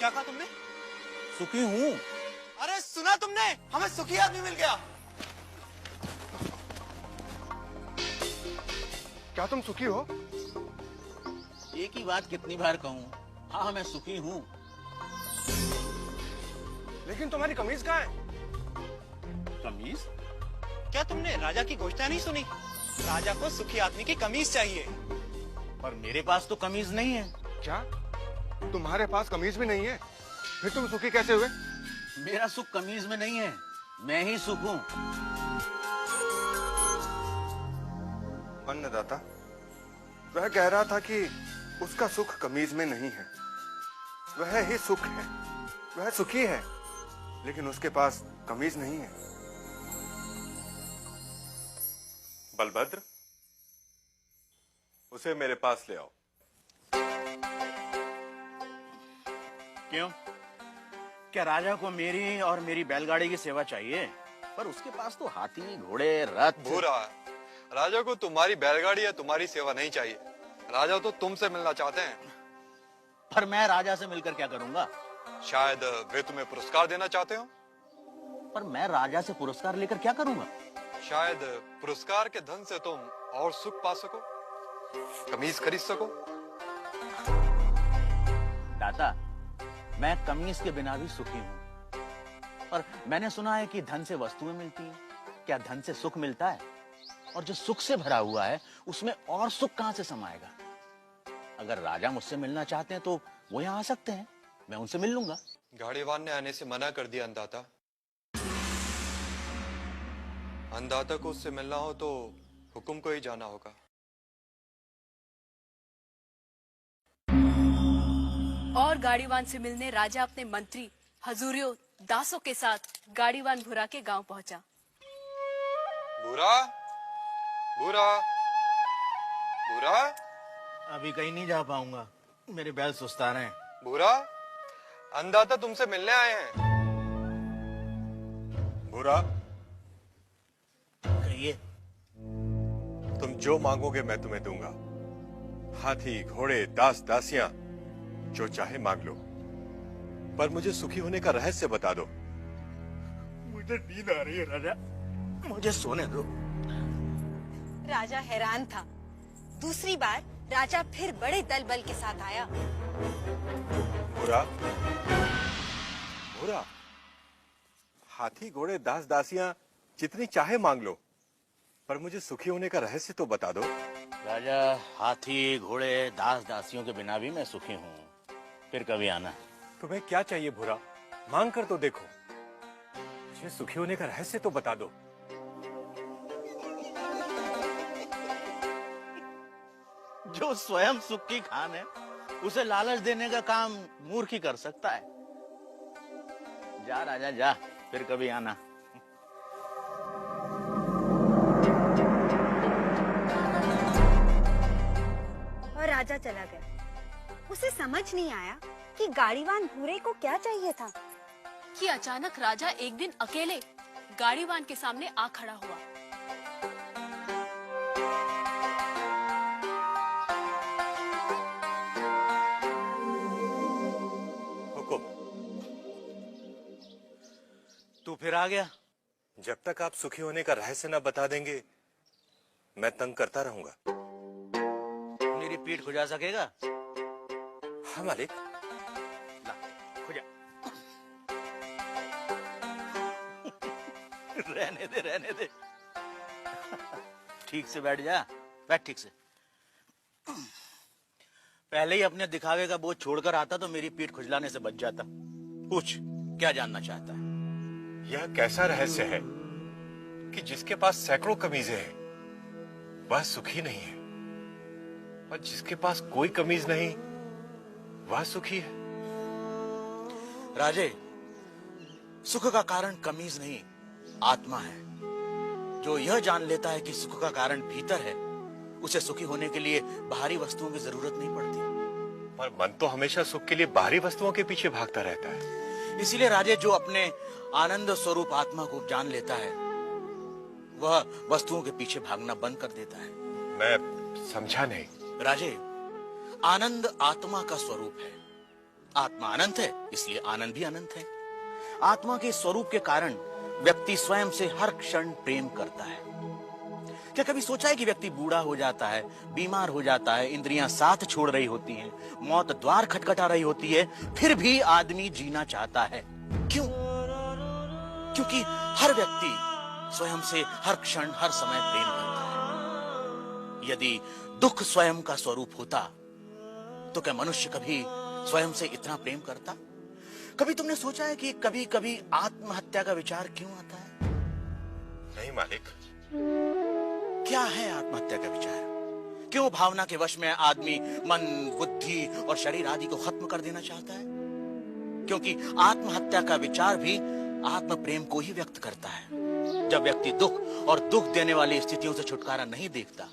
क्या कहा तुमने? सुखी हूँ। अरे सुना तुमने, हमें सुखी आदमी मिल गया। क्या तुम सुखी हो? एक ही बात कितनी बार कहूँ? हाँ मैं सुखी हूँ। लेकिन तुम्हारी कमीज कहाँ है? कमीज? क्या तुमने राजा की घोषणा नहीं सुनी? राजा को सुखी आदमी की कमीज चाहिए। पर मेरे पास तो कमीज नहीं है। क्या तुम्हारे पास कमीज भी नहीं है? फिर तुम सुखी कैसे हुए? मेरा सुख कमीज में नहीं है, मैं ही सुख हूँ। अन्नदाता, वह कह रहा था कि उसका सुख कमीज में नहीं है, वह ही सुख है, वह सुखी है, लेकिन उसके पास कमीज नहीं है। बलभद्र, उसे मेरे पास ले आओ। क्यों? क्या राजा को मेरी और मेरी बैलगाड़ी की सेवा चाहिए? पर उसके पास तो हाथी, घोड़े, रथ। बुरा, राजा को तुम्हारी बैलगाड़ी या तुम्हारी सेवा नहीं चाहिए। राजा तो तुमसे मिलना चाहते हैं। पर मैं राजा से मिलकर क्या करूंगा? शायद वे तुम्हें पुरस्कार देना चाहते हो। पर मैं राजा से पुरस्कार लेकर क्या करूंगा? शायद पुरस्कार के धन से तुम और सुख पा सको, कमीज खरीद सको। दाता, मैं कमीज के बिना भी सुखी हूँ। पर मैंने सुना है कि धन से वस्तुएं मिलती हैं। क्या धन से सुख मिलता है? और जो सुख से भरा हुआ है उसमें और सुख कहां से समाएगा? अगर राजा मुझसे मिलना चाहते हैं तो वो यहाँ आ सकते हैं, मैं उनसे मिल लूंगा। गाड़ीवान ने आने से मना कर दिया अन्नदाता। अन्नदाता को उससे मिलना हो तो हुकुम को ही जाना होगा। और गाड़ीवान से मिलने राजा अपने मंत्री हजूरियों दासों के साथ गाड़ीवान भूरा के गांव पहुंचा। बुरा, बुरा, बुरा, अभी कहीं नहीं जा पाऊंगा, मेरे बैल सुस्ता रहे हैं। बुरा, अन्नदाता तुमसे मिलने आए हैं। बुरा, कहिए। तुम जो मांगोगे मैं तुम्हें दूंगा। हाथी, घोड़े, दास, दासियां, जो चाहे मांग लो, पर मुझे सुखी होने का रहस्य बता दो। मुझे नींद आ रही है राजा, मुझे सोने दो। राजा हैरान था। दूसरी बार राजा फिर बड़े दल बल के साथ आया। बुरा, बुरा, हाथी, घोड़े, दास, दासियां जितनी चाहे मांग लो, पर मुझे सुखी होने का रहस्य तो बता दो। राजा, हाथी, घोड़े, दास, दासियों के बिना भी मैं सुखी हूँ। फिर कभी आना। तुम्हें क्या चाहिए बुरा? मांग कर तो देखो। मुझे सुखी होने का रहस्य तो बता दो। जो स्वयं सुख की खान है उसे लालच देने का काम मूर्ख ही कर सकता है। जा राजा जा, फिर कभी आना। और राजा चला गया। उसे समझ नहीं आया कि गाड़ीवान भूरे को क्या चाहिए था। कि अचानक राजा एक दिन अकेले गाड़ीवान के सामने आ खड़ा हुआ। हुकुम। तू फिर आ गया? जब तक आप सुखी होने का रहस्य न बता देंगे मैं तंग करता रहूंगा। मेरी पीठ खुजा सकेगा? हाँ मालिक। ला, खुजा। रहने दे, रहने दे। ठीक से बैठ जा, बैठ ठीक से। पहले ही अपने दिखावे का बोझ छोड़कर आता तो मेरी पीठ खुजलाने से बच जाता। पूछ, क्या जानना चाहता है? यह कैसा रहस्य है कि जिसके पास सैकड़ों कमीजें हैं वह सुखी नहीं है, और जिसके पास कोई कमीज नहीं वह सुखी है? राजे, सुख का कारण कमीज नहीं, आत्मा है। जो यह जान लेता है कि सुख का कारण भीतर है, उसे सुखी होने के लिए बाहरी वस्तुओं की जरूरत नहीं पड़ती। पर मन तो हमेशा सुख के लिए बाहरी वस्तुओं के पीछे भागता रहता है। इसीलिए राजे, जो अपने आनंद स्वरूप आत्मा को जान लेता है वह वस्तुओं के पीछे भागना बंद कर देता है। मैं समझा नहीं। राजे, आनंद आत्मा का स्वरूप है। आत्मा अनंत है, इसलिए आनंद भी अनंत है। आत्मा के स्वरूप के कारण व्यक्ति स्वयं से हर क्षण प्रेम करता है। क्या कभी सोचा है कि व्यक्ति बूढ़ा हो जाता है, बीमार हो जाता है, इंद्रियां साथ छोड़ रही होती हैं, मौत द्वार खटखटा रही होती है, फिर भी आदमी जीना चाहता है? क्यों? क्योंकि हर व्यक्ति स्वयं से हर क्षण हर समय प्रेम करता है। यदि दुख स्वयं का स्वरूप होता तो क्या मनुष्य कभी स्वयं से इतना प्रेम करता? कभी तुमने सोचा है कि कभी कभी आत्महत्या का विचार क्यों आता है? नहीं मालिक। क्या है आत्महत्या का विचार? क्यों भावना के वश में आदमी मन, बुद्धि और शरीर आदि को खत्म कर देना चाहता है? क्योंकि आत्महत्या का विचार भी आत्म प्रेम को ही व्यक्त करता है। जब व्यक्ति दुख और दुख देने वाली स्थितियों से छुटकारा नहीं देखता,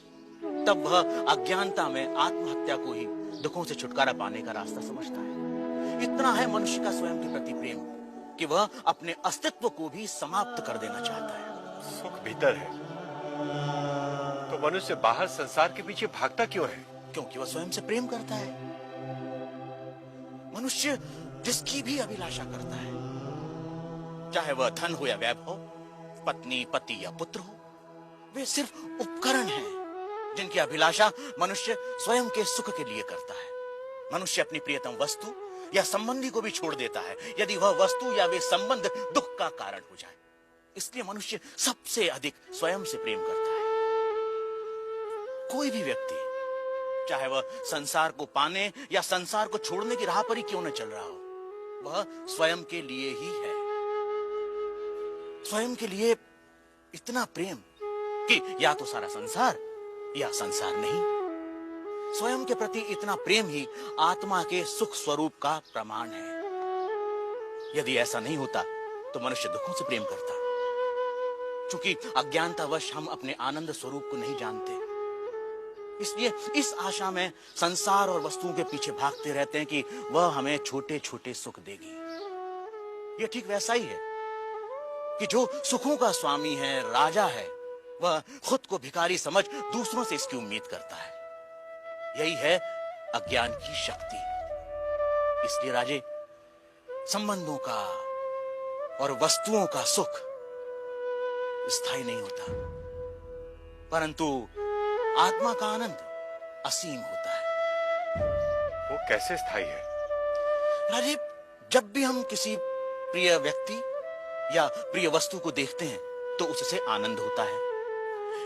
तब वह अज्ञानता में आत्महत्या को ही दुखों से छुटकारा पाने का रास्ता समझता है। इतना है मनुष्य का स्वयं के प्रति प्रेम कि वह अपने अस्तित्व को भी समाप्त कर देना चाहता है। सुख भीतर है तो मनुष्य बाहर संसार के पीछे भागता क्यों है? क्योंकि वह स्वयं से प्रेम करता है। मनुष्य जिसकी भी अभिलाषा करता है, चाहे वह धन हो या वैभव, पत्नी, पति या पुत्र हो, वे सिर्फ उपकरण हैं जिनकी अभिलाषा मनुष्य स्वयं के सुख के लिए करता है। मनुष्य अपनी प्रियतम वस्तु या संबंधी को भी छोड़ देता है यदि वह वस्तु या वे संबंध दुख का कारण हो जाए। इसलिए मनुष्य सबसे अधिक स्वयं से प्रेम करता है। कोई भी व्यक्ति, चाहे वह संसार को पाने या संसार को छोड़ने की राह पर ही क्यों न चल रहा हो, वह स्वयं के लिए ही है। स्वयं के लिए इतना प्रेम कि या तो सारा संसार या संसार नहीं। स्वयं के प्रति इतना प्रेम ही आत्मा के सुख स्वरूप का प्रमाण है। यदि ऐसा नहीं होता तो मनुष्य दुखों से प्रेम करता। क्योंकि अज्ञानतावश हम अपने आनंद स्वरूप को नहीं जानते, इसलिए इस आशा में संसार और वस्तुओं के पीछे भागते रहते हैं कि वह हमें छोटे छोटे सुख देगी। यह ठीक वैसा ही है कि जो सुखों का स्वामी है, राजा है, वह खुद को भिखारी समझ दूसरों से इसकी उम्मीद करता है। यही है अज्ञान की शक्ति। इसलिए राजे, संबंधों का और वस्तुओं का सुख स्थायी नहीं होता, परंतु आत्मा का आनंद असीम होता है। वो कैसे स्थायी है? राजीव, जब भी हम किसी प्रिय व्यक्ति या प्रिय वस्तु को देखते हैं तो उससे आनंद होता है।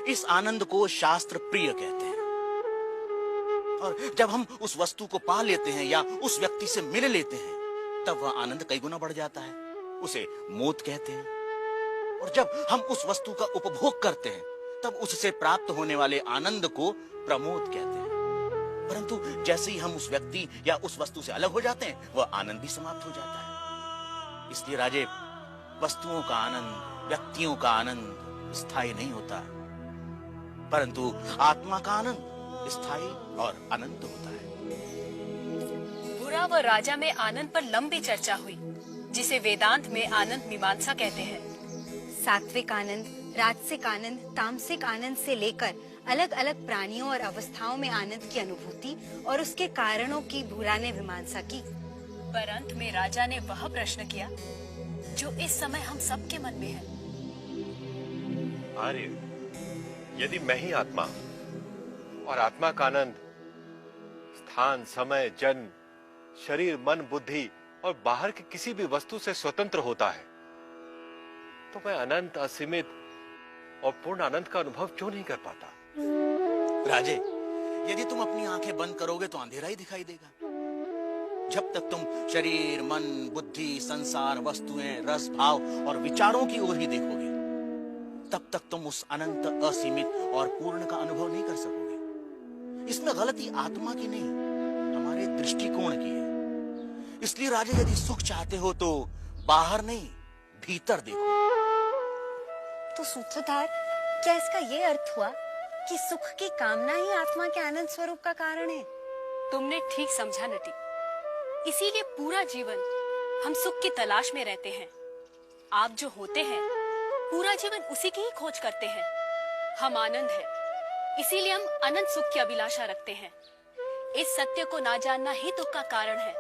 इस आनंद को शास्त्र प्रिय कहते हैं। और जब हम उस वस्तु को पा लेते हैं या उस व्यक्ति से मिल लेते हैं, तब वह आनंद कई गुना बढ़ जाता है। उसे मोद कहते हैं। और जब हम उस वस्तु का उपभोग करते हैं, तब उससे प्राप्त होने वाले आनंद को प्रमोद कहते हैं। परंतु जैसे ही हम उस व्यक्ति या उस वस्तु से अलग हो जाते हैं, वह आनंद भी समाप्त हो जाता है। इसलिए राजे, वस्तुओं का आनंद, व्यक्तियों का आनंद स्थायी नहीं होता, परंतु आत्मा का आनंद स्थायी और अनंत होता है। बुरा व राजा में आनंद पर लंबी चर्चा हुई, जिसे वेदांत में आनंद मीमांसा कहते हैं। सात्विक आनंद, राजसिक आनंद, तामसिक आनंद से लेकर अलग अलग प्राणियों और अवस्थाओं में आनंद की अनुभूति और उसके कारणों की बुरा ने मीमांसा की। पर अंत में राजा ने वह प्रश्न किया जो इस समय हम सबके मन में है। आर्य, यदि मैं ही आत्मा हूं और आत्मा का आनंद स्थान, समय, जन्म, शरीर, मन, बुद्धि और बाहर की किसी भी वस्तु से स्वतंत्र होता है, तो मैं अनंत, असीमित और पूर्ण आनंद का अनुभव क्यों नहीं कर पाता? राजे, यदि तुम अपनी आंखें बंद करोगे तो अंधेरा ही दिखाई देगा। जब तक तुम शरीर, मन, बुद्धि, संसार, वस्तुएं, रस, भाव और विचारों की ओर ही देखोगे, तब तक तुम उस अनंत, असीमित और पूर्ण का अनुभव नहीं कर सकोगे। इसमें गलती आत्मा की नहीं, हमारे दृष्टिकोण की है। इसलिए राजा, यदि सुख चाहते हो तो बाहर नहीं, भीतर देखो। तो सूत्रधार, क्या इसका ये अर्थ हुआ कि सुख की कामना ही आत्मा के आनंद स्वरूप का कारण है? तुमने ठीक समझा नटी। इसीलिए पूरा जीवन हम सुख की तलाश में रहते हैं। आप जो होते हैं, पूरा जीवन उसी की ही खोज करते हैं। हम आनंद है, इसीलिए हम अनंत सुख की अभिलाषा रखते हैं। इस सत्य को ना जानना ही दुख का कारण है।